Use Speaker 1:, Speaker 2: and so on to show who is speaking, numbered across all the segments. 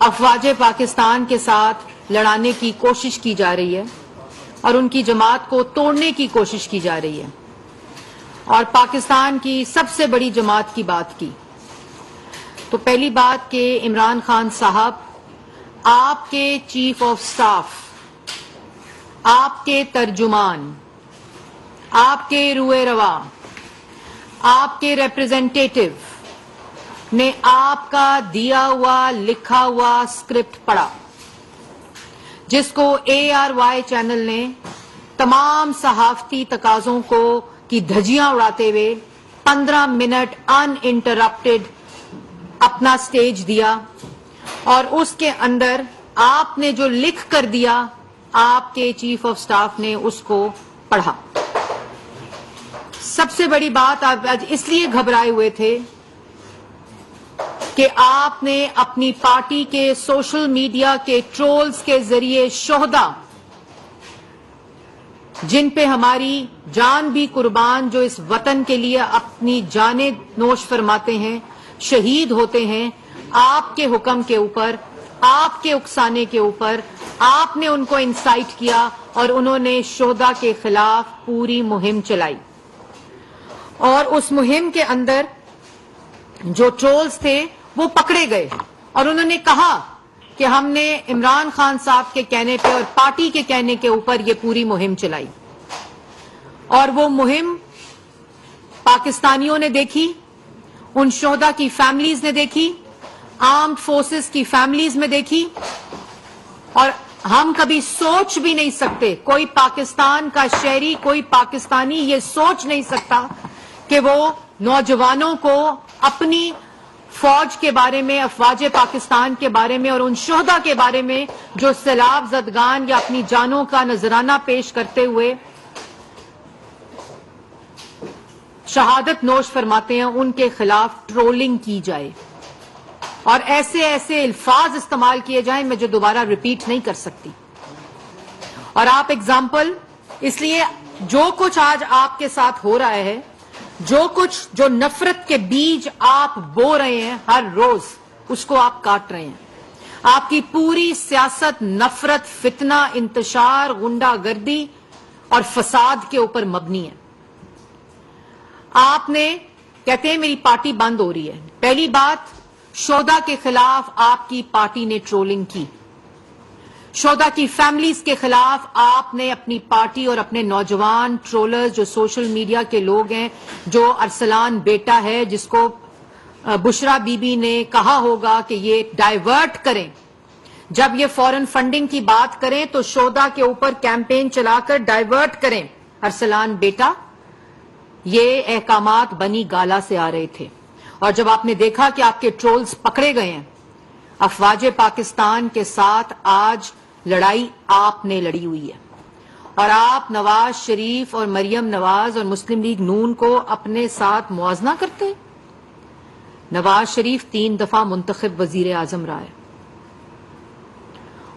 Speaker 1: افواج پاکستان کے ساتھ لڑانے کی کوشش کی جا رہی ہے اور ان کی جماعت کو توڑنے کی کوشش کی جا رہی ہے، اور پاکستان کی سب سے بڑی جماعت کی بات کی تو پہلی بات کہ عمران خان صاحب، آپ کے چیف آف سٹاف، آپ کے ترجمان، آپ کے روئے روا، آپ کے ریپریزنٹیٹو نے آپ کا دیا ہوا لکھا ہوا اسکرپٹ پڑھا، جس کو ARY چینل نے تمام صحافتی تقاضوں کی دھجیاں اڑاتے ہوئے 15 منٹ ان انٹرپٹڈ اپنا سٹیج دیا، اور اس کے اندر آپ نے جو لکھ کر دیا آپ کے چیف آف سٹاف نے اس کو پڑھا۔ سب سے بڑی بات، آپ آج اس لیے گھبرائے ہوئے تھے کہ آپ نے اپنی پارٹی کے سوشل میڈیا کے ٹرولز کے ذریعے شہداء، جن پہ ہماری جان بھی قربان، جو اس وطن کے لیے اپنی جانیں نوش فرماتے ہیں، شہید ہوتے ہیں، آپ کے حکم کے اوپر، آپ کے اکسانے کے اوپر آپ نے ان کو انسائٹ کیا اور انہوں نے شہداء کے خلاف پوری مہم چلائی، اور اس مہم کے اندر جو ٹرولز تھے وہ پکڑے گئے، اور انہوں نے کہا کہ ہم نے عمران خان صاحب کے کہنے پہ اور پارٹی کے کہنے کے اوپر یہ پوری مہم چلائی، اور وہ مہم پاکستانیوں نے دیکھی، ان شہداء کی فیملیز نے دیکھی، آرمڈ فورسز کی فیملیز میں دیکھی، اور ہم کبھی سوچ بھی نہیں سکتے، کوئی پاکستان کا شہری، کوئی پاکستانی یہ سوچ نہیں سکتا کہ وہ نوجوانوں کو اپنی فوج کے بارے میں، افواج پاکستان کے بارے میں اور ان شہداء کے بارے میں جو سیلاب زدگان یا اپنی جانوں کا نذرانہ پیش کرتے ہوئے شہادت نوش فرماتے ہیں، ان کے خلاف ٹرولنگ کی جائے اور ایسے ایسے الفاظ استعمال کیے جائیں میں جو دوبارہ ریپیٹ نہیں کر سکتی۔ اور آپ ایگزامپل، اس لیے جو کچھ آج آپ کے ساتھ ہو رہا ہے، جو کچھ، جو نفرت کے بیج آپ بو رہے ہیں ہر روز، اس کو آپ کاٹ رہے ہیں۔ آپ کی پوری سیاست نفرت، فتنہ، انتشار، غنڈہ گردی اور فساد کے اوپر مبنی ہے۔ آپ نے، کہتے ہیں میری پارٹی بند ہو رہی ہے، پہلی بات شہداء کے خلاف آپ کی پارٹی نے ٹرولنگ کی، شہداء کی فیملیز کے خلاف آپ نے اپنی پارٹی اور اپنے نوجوان ٹرولرز جو سوشل میڈیا کے لوگ ہیں، جو ارسلان بیٹا ہے جس کو بشرا بی بی نے کہا ہوگا کہ یہ ڈائیورٹ کریں، جب یہ فورن فنڈنگ کی بات کریں تو شہداء کے اوپر کیمپین چلا کر ڈائیورٹ کریں ارسلان بیٹا، یہ احکامات بنی گالا سے آ رہے تھے، اور جب آپ نے دیکھا کہ آپ کے ٹرولز پکڑے گئے ہیں، افواج پاکستان کے ساتھ آج لڑائی آپ نے لڑی ہوئی ہے، اور آپ نواز شریف اور مریم نواز اور مسلم لیگ نون کو اپنے ساتھ موازنہ کرتے ہیں۔ نواز شریف 3 دفعہ منتخب وزیر اعظم رہا ہے،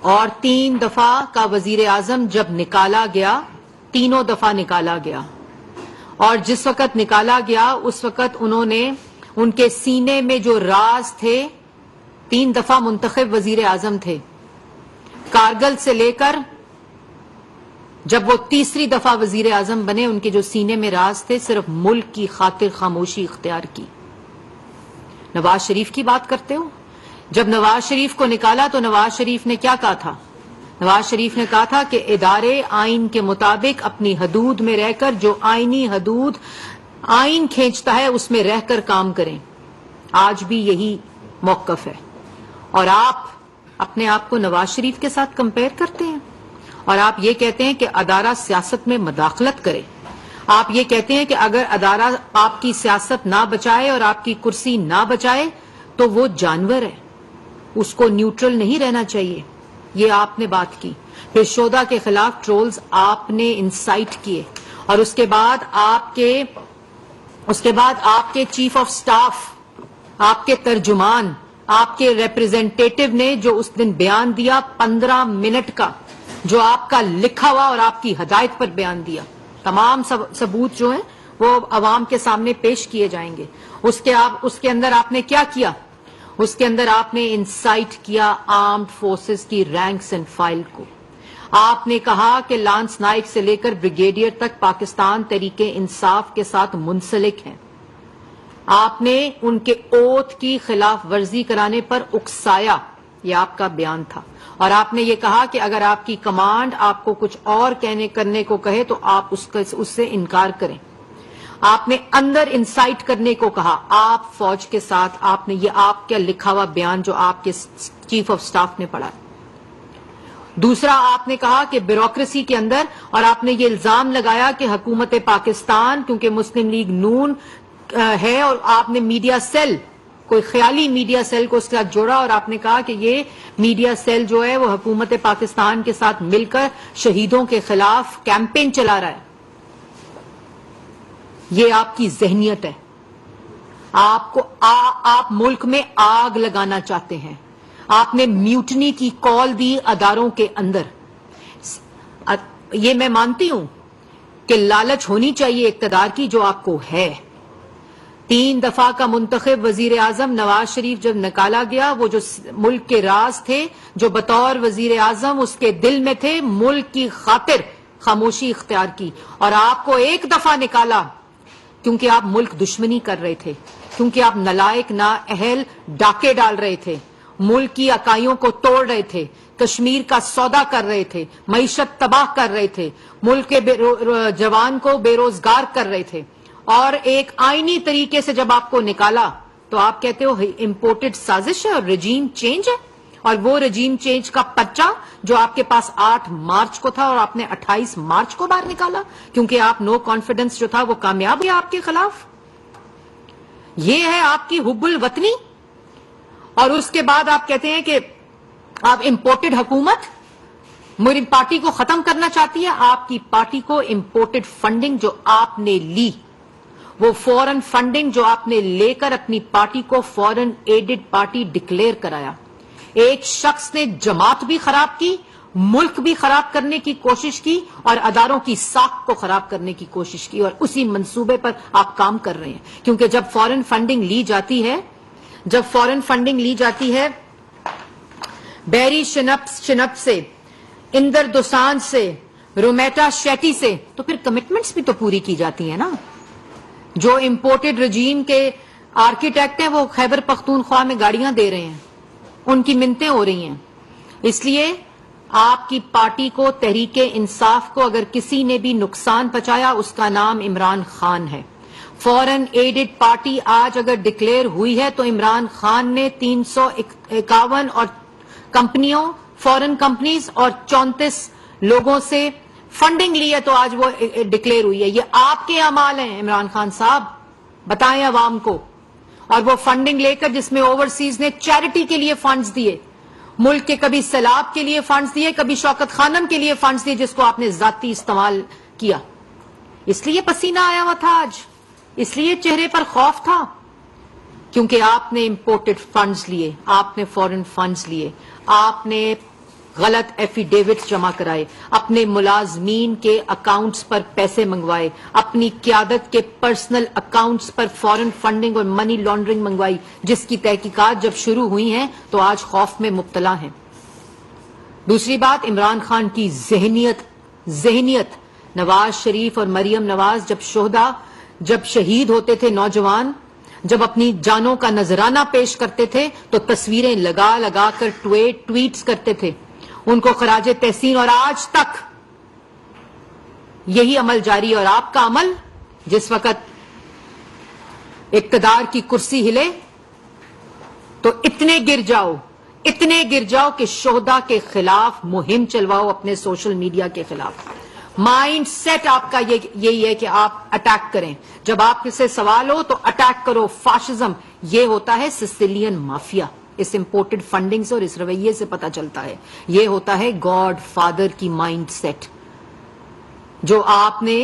Speaker 1: اور 3 دفعہ کا وزیر اعظم جب نکالا گیا، تینوں دفعہ نکالا گیا، اور جس وقت نکالا گیا اس وقت انہوں نے، ان کے سینے میں جو راز تھے، 3 دفعہ منتخب وزیر اعظم تھے، کارگل سے لے کر جب وہ تیسری دفعہ وزیر اعظم بنے، ان کے جو سینے میں راز تھے، صرف ملک کی خاطر خاموشی اختیار کی۔ نواز شریف کی بات کرتے ہو، جب نواز شریف کو نکالا تو نواز شریف نے کیا کہا تھا؟ نواز شریف نے کہا تھا کہ ادارے آئین کے مطابق اپنی حدود میں رہ کر، جو آئینی حدود آئین کھینچتا ہے اس میں رہ کر کام کریں۔ آج بھی یہی موقف ہے، اور آپ اپنے آپ کو نواز شریف کے ساتھ کمپیئر کرتے ہیں، اور آپ یہ کہتے ہیں کہ ادارہ سیاست میں مداخلت کرے۔ آپ یہ کہتے ہیں کہ اگر ادارہ آپ کی سیاست نہ بچائے اور آپ کی کرسی نہ بچائے تو وہ جانور ہے، اس کو نیوٹرل نہیں رہنا چاہیے۔ یہ آپ نے بات کی۔ پھر شہداء کے خلاف ٹرولز آپ نے انسائٹ کیے، اور اس کے بعد آپ کے چیف آف سٹاف، آپ کے ترجمان، آپ کے ریپریزنٹیٹو نے جو اس دن بیان دیا 15 منٹ کا، جو آپ کا لکھا ہوا اور آپ کی ہدایت پر بیان دیا، تمام ثبوت جو ہیں وہ عوام کے سامنے پیش کیے جائیں گے۔ اس کے اندر آپ نے کیا کیا؟ اس کے اندر آپ نے انسائٹ کیا آرمڈ فورسز کی رینکس اینڈ فائل کو. آپ نے کہا کہ لانس نائک سے لے کر بریگیڈیئر تک پاکستان تحریک انصاف کے ساتھ منسلک ہیں. آپ نے ان کے اوتھ کی خلاف ورزی کرانے پر اکسایا، یہ آپ کا بیان تھا. اور آپ نے یہ کہا کہ اگر آپ کی کمانڈ آپ کو کچھ اور کرنے کو کہے تو آپ اس سے انکار کریں. آپ نے اندر انسائٹ کرنے کو کہا. آپ فوج کے ساتھ آپ نے، یہ آپ کا لکھا ہوا بیان جو آپ کے چیف آف سٹاف نے پڑھا. دوسرا آپ نے کہا کہ بیوروکریسی کے اندر، اور آپ نے یہ الزام لگایا کہ حکومت پاکستان کیونکہ مسلم لیگ نون ہے، اور آپ نے میڈیا سیل، کوئی خیالی میڈیا سیل کو اس کے ساتھ جوڑا، اور آپ نے کہا کہ یہ میڈیا سیل جو ہے وہ حکومت پاکستان کے ساتھ مل کر شہیدوں کے خلاف کیمپین چلا رہا ہے. یہ آپ کی ذہنیت ہے. آپ ملک میں آگ لگانا چاہتے ہیں. آپ نے میوٹنی کی کال دی اداروں کے اندر. یہ میں مانتی ہوں کہ لالچ ہونی چاہیے اقتدار کی، جو آپ کو ہے. 3 دفعہ کا منتخب وزیر اعظم نواز شریف جب نکالا گیا، وہ جو ملک کے راز تھے، جو بطور وزیر اعظم اس کے دل میں تھے، ملک کی خاطر خاموشی اختیار کی. اور آپ کو 1 دفعہ نکالا کیونکہ آپ ملک دشمنی کر رہے تھے، کیونکہ آپ نالائق نااہل ڈاکے ڈال رہے تھے، ملک کی اکائیوں کو توڑ رہے تھے، کشمیر کا سودا کر رہے تھے، معیشت تباہ کر رہے تھے، ملک کے جوان کو بے روزگار کر رہے تھے. اور ایک آئینی طریقے سے جب آپ کو نکالا تو آپ کہتے ہو امپورٹڈ سازش ہے اور رجیم چینج ہے. اور وہ رجیم چینج کا پرچہ جو آپ کے پاس 8 مارچ کو تھا اور آپ نے 28 مارچ کو باہر نکالا کیونکہ آپ نو کانفیڈنس جو تھا وہ کامیاب ہوا آپ کے خلاف. یہ ہے آپ کی حب الوطنی. اور اس کے بعد آپ کہتے ہیں کہ آپ امپورٹڈ حکومت میری پارٹی کو ختم کرنا چاہتی ہے. آپ کی پارٹی کو امپورٹڈ فنڈنگ جو آپ نے لی، وہ فورن فنڈنگ جو آپ نے لے کر اپنی پارٹی کو فورن ایڈڈ پارٹی ڈکلیئر کرایا. ایک شخص نے جماعت بھی خراب کی، ملک بھی خراب کرنے کی کوشش کی، اور اداروں کی ساکھ کو خراب کرنے کی کوشش کی. اور اسی منصوبے پر آپ کام کر رہے ہیں. کیونکہ جب فورن فنڈنگ لی جاتی ہے بیری شنپ سے، اندر دوسان سے، رومیٹا شیٹی سے، تو پھر کمٹمنٹس بھی تو پوری کی جاتی ہیں نا. جو امپورٹڈ رجیم کے آرکیٹیکٹ ہیں وہ خیبر پختونخوا میں گاڑیاں دے رہے ہیں، ان کی منتیں ہو رہی ہیں. اس لیے آپ کی پارٹی کو، تحریک انصاف کو، اگر کسی نے بھی نقصان پہنچایا اس کا نام عمران خان ہے. فورن ایڈڈ پارٹی آج اگر ڈکلیئر ہوئی ہے تو عمران خان نے 351 اور کمپنیوں، فورن کمپنیز اور 34 لوگوں سے فنڈنگ لی ہے تو آج وہ ڈکلیئر ہوئی ہے. یہ آپ کے اعمال ہیں عمران خان صاحب، بتائیں عوام کو. اور وہ فنڈنگ لے کر جس میں اوورسیز نے چیریٹی کے لیے فنڈز دیے، ملک کے کبھی سیلاب کے لیے فنڈز دیے، کبھی شوکت خانم کے لیے فنڈز دیے، جس کو آپ نے ذاتی استعمال کیا. اس لیے پسینہ آیا ہوا تھا آج، اس لیے چہرے پر خوف تھا، کیونکہ آپ نے امپورٹڈ فنڈز لیے، آپ نے فورن فنڈز لیے، آپ نے غلط ایفیڈیوٹ جمع کرائے، اپنے ملازمین کے اکاؤنٹس پر پیسے منگوائے، اپنی قیادت کے پرسنل اکاؤنٹس پر فورن فنڈنگ اور منی لانڈرنگ منگوائی، جس کی تحقیقات جب شروع ہوئی ہیں تو آج خوف میں مبتلا ہیں. دوسری بات، عمران خان کی ذہنیت نواز شریف اور مریم نواز جب شہید ہوتے تھے، نوجوان جب اپنی جانوں کا نذرانہ پیش کرتے تھے تو تصویریں لگا کر ٹویٹس کرتے تھے، ان کو خراج تحسین. اور آج تک یہی عمل جاری ہے. اور آپ کا عمل، جس وقت اقتدار کی کرسی ہلے تو اتنے گر جاؤ کہ شہداء کے خلاف مہم چلواؤ، اپنے سوشل میڈیا کے خلاف. مائنڈ سیٹ آپ کا یہی ہے کہ آپ اٹیک کریں. جب آپ سے سوال ہو تو اٹیک کرو. فاشزم یہ ہوتا ہے سسیلین مافیا. اس امپورٹڈ فنڈنگ سے اور اس رویے سے پتہ چلتا ہے. یہ ہوتا ہے گاڈ فادر کی مائنڈ سیٹ جو آپ نے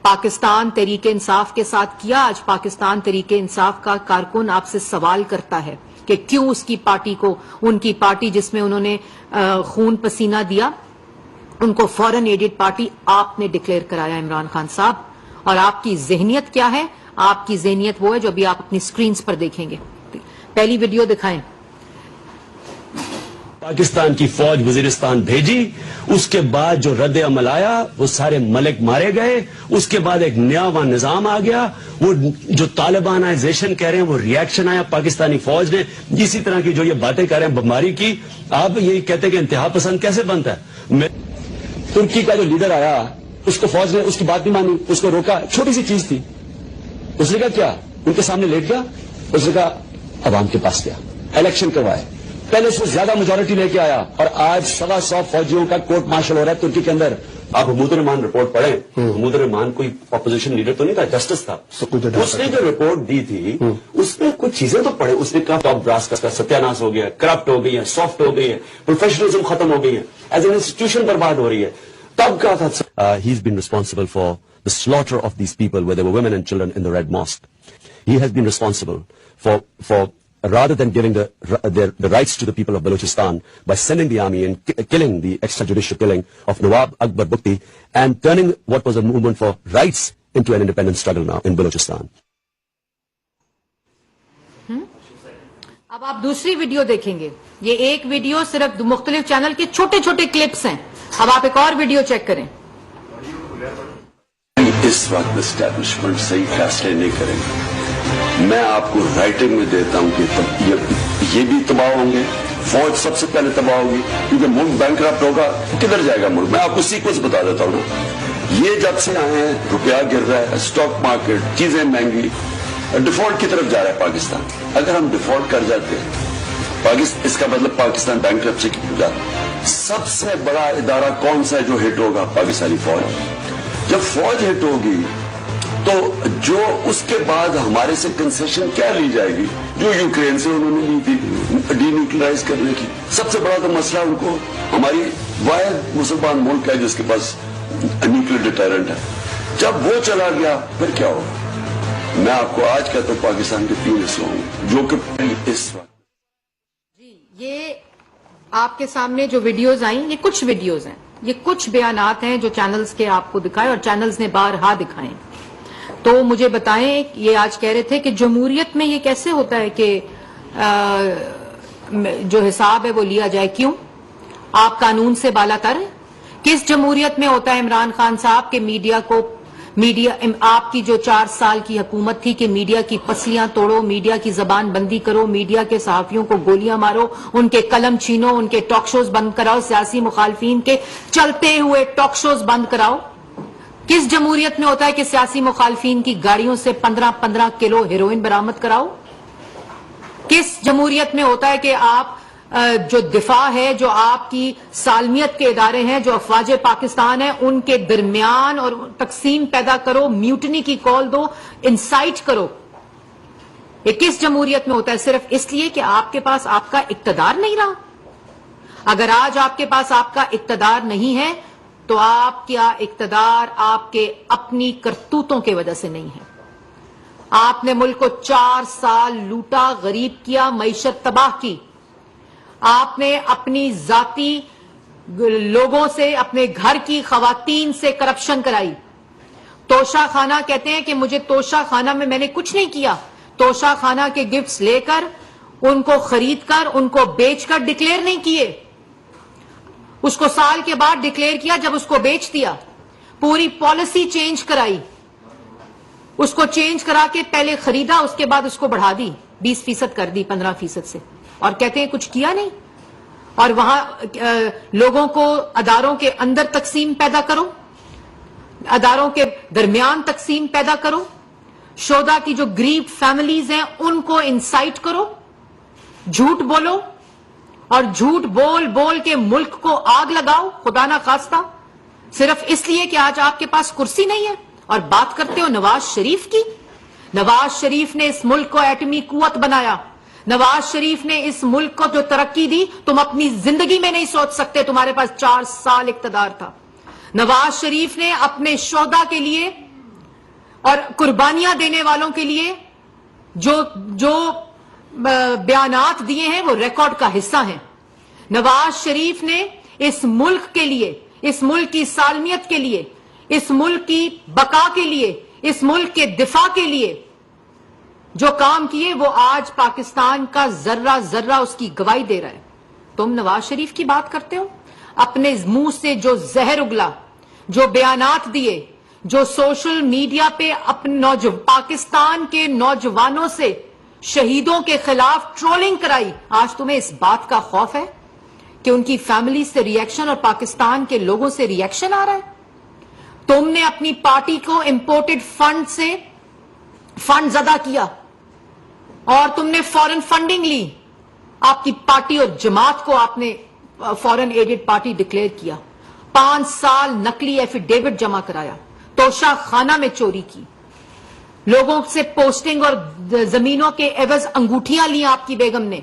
Speaker 1: پاکستان تحریک انصاف کے ساتھ کیا. آج پاکستان تحریک انصاف کا کارکن آپ سے سوال کرتا ہے کہ کیوں اس کی پارٹی کو، ان کی پارٹی جس میں انہوں نے خون پسینہ دیا، ان کو فورن ایڈڈ پارٹی آپ نے ڈکلیئر کرایا عمران خان صاحب. اور آپ کی ذہنیت کیا ہے؟ آپ کی ذہنیت وہ ہے جو ابھی آپ اپنی سکرینز پر دیکھیں گے. پہلی ویڈیو دکھائیں.
Speaker 2: پاکستان کی فوج وزیرستان بھیجی, اس کے بعد جو رد عمل آیا وہ سارے ملک مارے گئے, اس کے بعد ایک نیا وہاں نظام آ گیا, وہ جو طالبانائزیشن کہہ رہے ہیں وہ ریاکشن آیا پاکستانی فوج نے. اسی طرح کی جو یہ باتیں کہہ رہے ہیں بیماری کی, آپ یہ کہتے ہیں کہ انتہا پسند کیسے بنتا ہے. ترکی کا جو لیڈر آیا اس کو فوج نے اس کی بات نہیں مانی, اس کو روکا, چھوٹی سی چیز تھی, اس نے کہا کیا, ان کے سامنے لیٹ گیا, اس نے کہا عوام کے پاس گیا, الیکشن کروائے, پہلے سے زیادہ میجورٹی لے کے آیا, اور آج 125 فوجیوں کا کورٹ مارشل ہو رہا ہے ترکی کے اندر. آپ حمود الرحمان رپورٹ پڑھیں, حمود الرحمان کوئی اپوزیشن لیڈر تو نہیں تھا, جسٹس تھا. اس نے جو رپورٹ دی تھی اس میں کچھ چیزیں تو پڑھے, اس نے کہا ٹاپ براس کا ستیاناش ہو گیا, کرپٹ ہو گئی ہے, سافٹ ہو گئی ہے, پروفیشنلزم ختم ہو گئی ہے, ایز این انسٹیٹیوشن برباد ہو رہی ہے. تب کہا تھا he is been responsible for the slaughter of these people where there were women and children in the Red Mosque. He has been responsible for rather than giving the rights to the people of Balochistan by sending the army and killing the extrajudicial killing of Nawab Akbar Bukti and turning what was a movement for rights into an independent struggle now in Balochistan.
Speaker 1: اب آپ دوسری video دیکھیں گے. یہ ایک video صرف مختلف channel کے چھوٹے چھوٹے کلپس ہیں. اب آپ ایک اور ویڈیو چیک کریں.
Speaker 3: اس وقت اسٹیبلشمنٹ صحیح فیصلے نہیں کریں گے. میں آپ کو رائٹنگ میں دیتا ہوں کہ یہ بھی تباہ ہوں گے, فوج سب سے پہلے تباہ ہوگی, کیونکہ ملک بینکرپٹ ہوگا. کدھر جائے گا ملک؟ میں آپ کو سیکوینس بتا دیتا ہوں نا. یہ جب سے آئے ہیں روپیہ گر رہا ہے, اسٹاک مارکیٹ, چیزیں مہنگی, ڈیفالٹ کی طرف جا رہا ہے پاکستان. اگر ہم ڈیفالٹ کر جاتے ہیں اس کا مطلب پاکستان بینکرپسی کی جاتا. سب سے بڑا ادارہ کون سا ہے جو ہٹ ہوگا؟ پاکستانی فوج. جب فوج ہٹ ہوگی تو جو اس کے بعد ہمارے سے کنسیشن کیا لی جائے گی جو یوکرین سے انہوں نے لی تھی ڈی نیوکلرائز کرنے کی. سب سے بڑا تو مسئلہ ان کو ہماری واحد مسلمان ملک ہے جس کے پاس نیوکلیر ڈیٹرنٹ ہے. جب وہ چلا گیا پھر کیا ہوگا؟ میں آپ کو آج کہتا ہوں پاکستان کے 3 حصے ہوں گے جو کہ اس وقت.
Speaker 1: جی, یہ آپ کے سامنے جو ویڈیوز آئیں یہ کچھ ویڈیوز ہیں, یہ کچھ بیانات ہیں جو چینلز کے آپ کو دکھائے اور چینلز نے بارہا دکھائیں. تو مجھے بتائیں, یہ آج کہہ رہے تھے کہ جمہوریت میں یہ کیسے ہوتا ہے کہ جو حساب ہے وہ لیا جائے. کیوں آپ قانون سے بالا تر ہیں؟ کس جمہوریت میں ہوتا ہے عمران خان صاحب کہ میڈیا آپ کی جو 4 سال کی حکومت تھی کہ میڈیا کی پسلیاں توڑو, میڈیا کی زبان بندی کرو, میڈیا کے صحافیوں کو گولیاں مارو, ان کے قلم چھینو, ان کے ٹاک شوز بند کراؤ, سیاسی مخالفین کے چلتے ہوئے ٹاک شوز بند کراؤ. کس جمہوریت میں ہوتا ہے کہ سیاسی مخالفین کی گاڑیوں سے 15 کلو ہیروئن برآمد کراؤ؟ کس جمہوریت میں ہوتا ہے کہ آپ جو دفاع ہے, جو آپ کی سالمیت کے ادارے ہیں, جو افواج پاکستان ہیں, ان کے درمیان اور تقسیم پیدا کرو, میوٹنی کی کال دو, انسائٹ کرو؟ یہ کس جمہوریت میں ہوتا ہے؟ صرف اس لیے کہ آپ کے پاس آپ کا اقتدار نہیں رہا. اگر آج آپ کے پاس آپ کا اقتدار نہیں ہے تو آپ کا اقتدار آپ کے اپنی کرتوتوں کی وجہ سے نہیں ہے. آپ نے ملک کو 4 سال لوٹا, غریب کیا, معیشت تباہ کی. آپ نے اپنی ذاتی لوگوں سے, اپنے گھر کی خواتین سے کرپشن کرائی. توشہ خانہ کہتے ہیں کہ مجھے توشہ خانہ میں نے کچھ نہیں کیا. توشہ خانہ کے گفٹس لے کر, ان کو خرید کر, ان کو بیچ کر ڈکلیئر نہیں کیے. اس کو سال کے بعد ڈکلیئر کیا جب اس کو بیچ دیا. پوری پالیسی چینج کرائی, اس کو چینج کرا کے پہلے خریدا, اس کے بعد اس کو بڑھا دی, 20% کر دی 15% سے, اور کہتے ہیں کچھ کیا نہیں. اور وہاں لوگوں کو اداروں کے اندر تقسیم پیدا کرو, اداروں کے درمیان تقسیم پیدا کرو, شہداء کی جو غریب فیملیز ہیں ان کو انسائٹ کرو, جھوٹ بولو, اور جھوٹ بول بول کے ملک کو آگ لگاؤ خدا نہ خواستہ, صرف اس لیے کہ آج آپ کے پاس کرسی نہیں ہے. اور بات کرتے ہو نواز شریف کی. نواز شریف نے اس ملک کو ایٹمی قوت بنایا. نواز شریف نے اس ملک کو جو ترقی دی تم اپنی زندگی میں نہیں سوچ سکتے. تمہارے پاس 4 سال اقتدار تھا. نواز شریف نے اپنے شہداء کے لیے اور قربانیاں دینے والوں کے لیے جو بیانات دیے ہیں وہ ریکارڈ کا حصہ ہیں. نواز شریف نے اس ملک کے لیے, اس ملک کی سالمیت کے لیے, اس ملک کی بقا کے لیے, اس ملک کے دفاع کے لیے جو کام کیے وہ آج پاکستان کا ذرہ ذرہ اس کی گواہی دے رہا ہے. تم نواز شریف کی بات کرتے ہو؟ اپنے منہ سے جو زہر اگلا، جو بیانات دیے، جو سوشل میڈیا پہ اپنے پاکستان کے نوجوانوں سے شہیدوں کے خلاف ٹرولنگ کرائی، آج تمہیں اس بات کا خوف ہے کہ ان کی فیملی سے ریئیکشن اور پاکستان کے لوگوں سے ریئیکشن آ رہا ہے؟ تم نے اپنی پارٹی کو امپورٹڈ فنڈ سے فنڈ ادا کیا اور تم نے فورن فنڈنگ لی. آپ کی پارٹی اور جماعت کو آپ نے فورن ایڈڈ پارٹی ڈکلیئر کیا. 5 سال نقلی ایفیڈیوٹ جمع کرایا، توشہ خانہ میں چوری کی، لوگوں سے پوسٹنگ اور زمینوں کے عوض انگوٹھیاں لی آپ کی بیگم نے،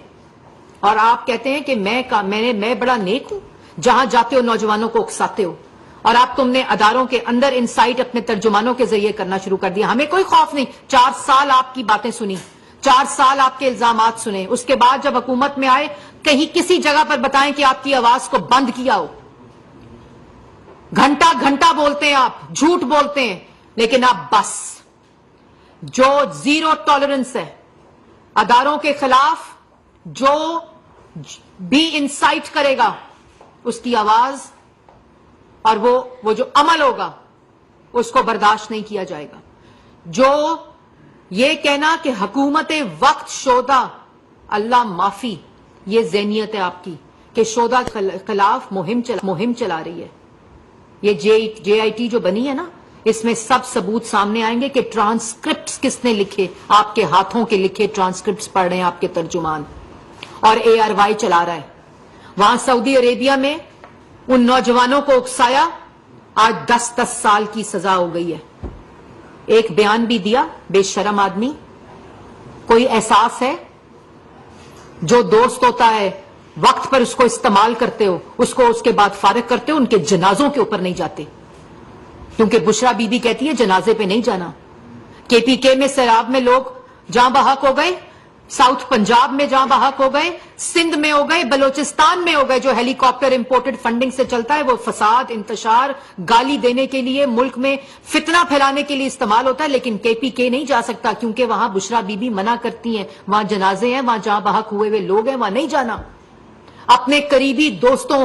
Speaker 1: اور آپ کہتے ہیں کہ میں بڑا نیک ہوں. جہاں جاتے ہو نوجوانوں کو اکساتے ہو، اور آپ تم نے اداروں کے اندر انسائٹ اپنے ترجمانوں کے ذریعے کرنا شروع کر دیا. ہمیں کوئی خوف نہیں. 4 سال آپ کی باتیں سنی، 4 سال آپ کے الزامات سنے، اس کے بعد جب حکومت میں آئے کہیں کسی جگہ پر بتائیں کہ آپ کی آواز کو بند کیا ہو. گھنٹہ گھنٹہ بولتے ہیں آپ، جھوٹ بولتے ہیں، لیکن آپ بس جو زیرو ٹالرنس ہے اداروں کے خلاف، جو بھی انسائٹ کرے گا اس کی آواز اور وہ جو عمل ہوگا اس کو برداشت نہیں کیا جائے گا. جو یہ کہنا کہ حکومت وقت شودہ اللہ معافی، یہ ذہنیت ہے آپ کی کہ شودہ کے خلاف مہم چلا رہی ہے. یہ جے آئی ٹی جو بنی ہے نا، اس میں سب ثبوت سامنے آئیں گے کہ ٹرانسکرپٹس کس نے لکھے، آپ کے ہاتھوں کے لکھے ٹرانسکرپٹس پڑھ رہے ہیں آپ کے ترجمان، اور ARY چلا رہا ہے. وہاں سعودی عربیہ میں ان نوجوانوں کو اکسایا، آج 10 سال کی سزا ہو گئی ہے. ایک بیان بھی دیا، بے شرم آدمی. کوئی احساس ہے؟ جو دوست ہوتا ہے وقت پر اس کو استعمال کرتے ہو، اس کو اس کے بعد فارغ کرتے ہو، ان کے جنازوں کے اوپر نہیں جاتے، کیونکہ بشرا بی بی کہتی ہے جنازے پہ نہیں جانا. KPK میں سیلاب میں لوگ جاں بحق ہو گئے، ساؤتھ پنجاب میں جاں بحق ہو گئے، سندھ میں ہو گئے، بلوچستان میں ہو گئے. جو ہیلی کاپٹر امپورٹڈ فنڈنگ سے چلتا ہے وہ فساد، انتشار، گالی دینے کے لیے، ملک میں فتنہ پھیلانے کے لیے استعمال ہوتا ہے. لیکن KPK نہیں جا سکتا کیونکہ وہاں بشرا بی بی منع کرتی ہیں، وہاں جنازے ہیں، وہاں جاں بحق ہوئے ہوئے لوگ ہیں، وہاں نہیں جانا. اپنے قریبی دوستوں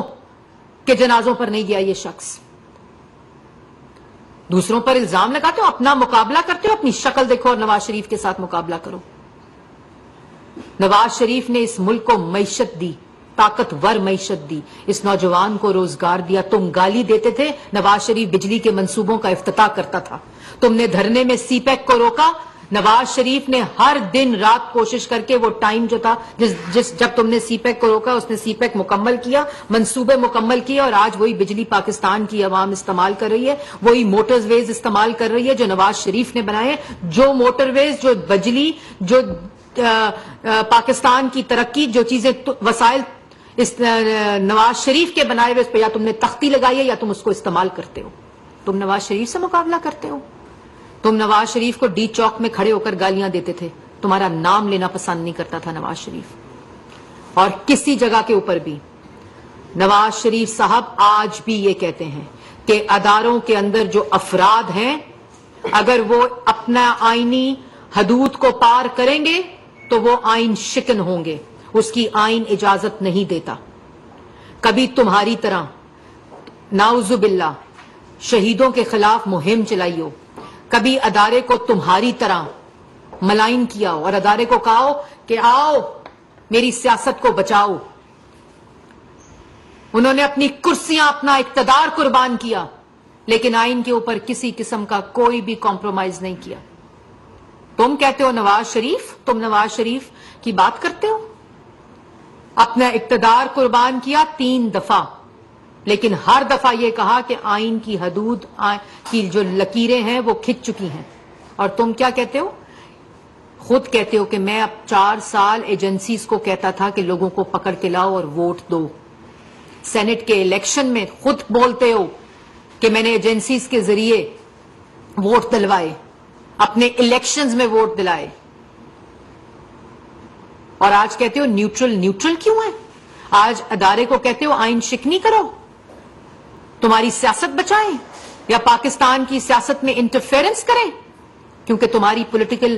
Speaker 1: کے جنازوں پر نہیں گیا یہ شخص. دوسروں پر الزام لگاتے ہو، اپنا مقابلہ کرتے ہو. اپنی شکل دیکھو اور نواز شریف کے ساتھ مقابلہ کرو. نواز شریف نے اس ملک کو معیشت دی، طاقتور معیشت دی، اس نوجوان کو روزگار دیا. تم گالی دیتے تھے، نواز شریف بجلی کے منصوبوں کا افتتاح کرتا تھا. تم نے دھرنے میں CPEC کو روکا، نواز شریف نے ہر دن رات کوشش کر کے وہ ٹائم جو تھا جب تم نے CPEC کو روکا، اس نے CPEC مکمل کیا، منصوبے مکمل کیے، اور آج وہی بجلی پاکستان کی عوام استعمال کر رہی ہے. وہی موٹر ویز استعمال کر رہی ہے جو نواز شریف نے بنائے. جو موٹر ویز، جو بجلی، جو پاکستان کی ترقی، جو چیزیں وسائل اس نواز شریف کے بنائے ہوئے، اس پہ یا تم نے تختی لگائی ہے یا تم اس کو استعمال کرتے ہو. تم نواز شریف سے مقابلہ کرتے ہو. تم نواز شریف کو ڈی چوک میں کھڑے ہو کر گالیاں دیتے تھے. تمہارا نام لینا پسند نہیں کرتا تھا نواز شریف. اور کسی جگہ کے اوپر بھی نواز شریف صاحب آج بھی یہ کہتے ہیں کہ اداروں کے اندر جو افراد ہیں اگر وہ اپنا آئینی حدود کو پار کریں گے تو وہ آئین شکن ہوں گے. اس کی آئین اجازت نہیں دیتا. کبھی تمہاری طرح نعوذ باللہ شہیدوں کے خلاف مہم چلائی ہو، کبھی ادارے کو تمہاری طرح ملائن کیا ہو اور ادارے کو کہا ہو کہ آؤ میری سیاست کو بچاؤ. انہوں نے اپنی کرسیاں، اپنا اقتدار قربان کیا، لیکن آئین کے اوپر کسی قسم کا کوئی بھی کمپرومائز نہیں کیا. تم کہتے ہو نواز شریف، تم نواز شریف کی بات کرتے ہو. اپنا اقتدار قربان کیا 3 دفعہ، لیکن ہر دفعہ یہ کہا کہ آئین کی حدود کی جو لکیریں ہیں وہ کھچ چکی ہیں. اور تم کیا کہتے ہو؟ خود کہتے ہو کہ میں اب 4 سال ایجنسیز کو کہتا تھا کہ لوگوں کو پکڑ کے لاؤ اور ووٹ دو. سینٹ کے الیکشن میں خود بولتے ہو کہ میں نے ایجنسیز کے ذریعے ووٹ دلوائے، اپنے الیکشنز میں ووٹ دلائے. اور آج کہتے ہو نیوٹرل کیوں ہے؟ آج ادارے کو کہتے ہو آئین شکنی کرو، تمہاری سیاست بچائیں یا پاکستان کی سیاست میں انٹرفیرنس کریں، کیونکہ تمہاری پولیٹیکل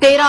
Speaker 1: 13